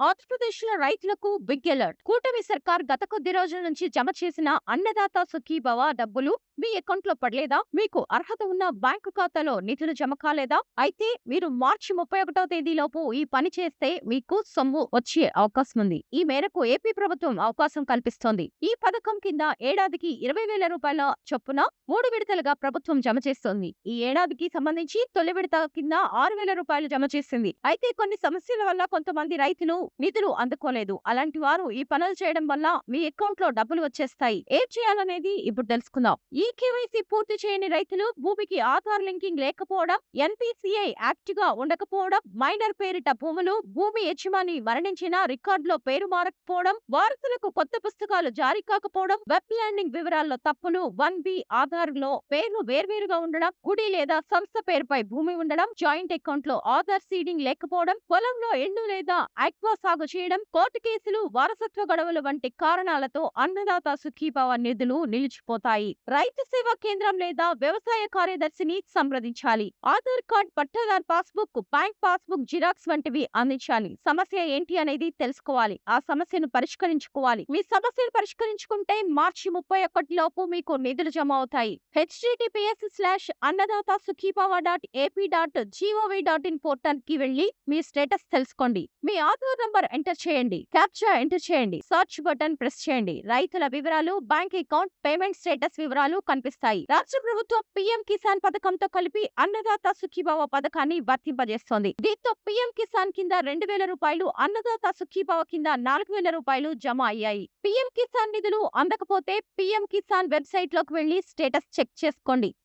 ఆంధ్రప్రదేశ్‌లో రైతులకు big alert. కూటమి సర్కార్ గత కొద్ది రోజుల నుంచి జమ చేసిన అన్నదాత సుఖీభవ డబ్బులు మీ అకౌంట్‌లో పడలేదా? మీకు అర్హత ఉన్న బ్యాంకు ఖాతాలో నిధులు జమ కాలేదా? అయితే మీరు మార్చి 31వ తేదీలోపు ఈ పని చేస్తే మీకు సొమ్ము వచ్చే అవకాశం ఉంది. ఈ మేరకు ఏపీ ప్రభుత్వం అవకాశం కల్పిస్తోంది. ఈ పథకం కింద ఏడాదికి 20,000 రూపాయల చొప్పున 3 విడతలుగా ప్రభుత్వం జమ చేస్తోంది. ఈ ఏడాదికి సంబంధించి తొలి విడత కింద 6,000 రూపాయలు జమ చేసింది. అయితే కొన్ని సమస్యల వల్ల కొంతమంది రైతులు నిధులు అందుకోలేదు. అలాంటి వారు ఈ పనులు చేయడం వల్ల మీ అకౌంట్‌లో డబ్బులు వచ్చేస్తాయి. ఏం చేయాలనేది ఇప్పుడు తెలుసుకుందాం. ఈ కేవైసీ పూర్తి చేయని రైతులు, భూమికి ఆధార్ లింకింగ్ లేకపోవడం, ఎన్‌పీసీఐ యాక్టివ్‌గా ఉండకపోవడం, మైనర్ పేరిట భూములు, భూమి యజమాని మరణించినా రికార్డులో పేరు మారకపోవడం, వారసులకు కొత్త పుస్తకాలు జారీ కాకపోవడం, వెబ్ ల్యాండింగ్ వివరాల్లో తప్పులు, 1B ఆధార్‌లో పేర్లు వేర్వేరుగా ఉండడం, గుడి లేదా సంస్థ పేరుపై భూమి ఉండడం, జాయింట్ అకౌంట్‌లో ఆధార్ సీడింగ్ లేకపోవడం, పొలంలో ఎండు లేదా ఆక్వా సాగు చేయడం, కోర్టు కేసులు, వారసత్వ గొడవలు వంటి కారణాలతో అన్నదాత సుఖీభవ నిధులు నిలిచిపోతాయి. రైతు సేవా కేంద్రం లేదా వ్యవసాయ కార్యదర్శిని సంప్రదించాలి. Aadhaar card, pattadar passbook, bank passbook xerox వంటివి అందించాలి. సమస్య ఏంటి అనేది తెలుసుకోవాలి. ఆ సమస్యను పరిష్కరించుకోవాలి. మీ సమస్యను పరిష్కరించుకుంటే మార్చి 31 లోపు మీకు నిధులు జమ అవుతాయి. https:/annadatasukhiphava.ap.gov.in పోర్టల్ కి వెళ్లి మీ స్టేటస్ తెలుసుకోండి. మీ ఆధార్ నంబర్ ఎంటర్ చేయండి. క్యాప్చా ఎంటర్ చేయండి. సర్చ్ బటన్ ప్రెస్ చేయండి. రైతుల వివరాలు, బ్యాంక్ అకౌంట్, పేమెంట్ స్టేటస్ వివరాలు కనిపిస్తాయి. రాష్ట్ర ప్రభుత్వం పీఎం కిసాన్ పథకంతో కలిపి అన్నదాత సుఖీభవ పథకాన్ని వర్తింపజేస్తోంది. దీంతో పీఎం కిసాన్ కింద 2,000 రూపాయలు, అన్నదాత సుఖీభవ కింద 4,000 రూపాయలు జమ అయ్యాయి. పీఎం కిసాన్ నిధులు అందకపోతే పీఎం కిసాన్ వెబ్సైట్ లోకి వెళ్లి స్టేటస్ చెక్ చేసుకోండి.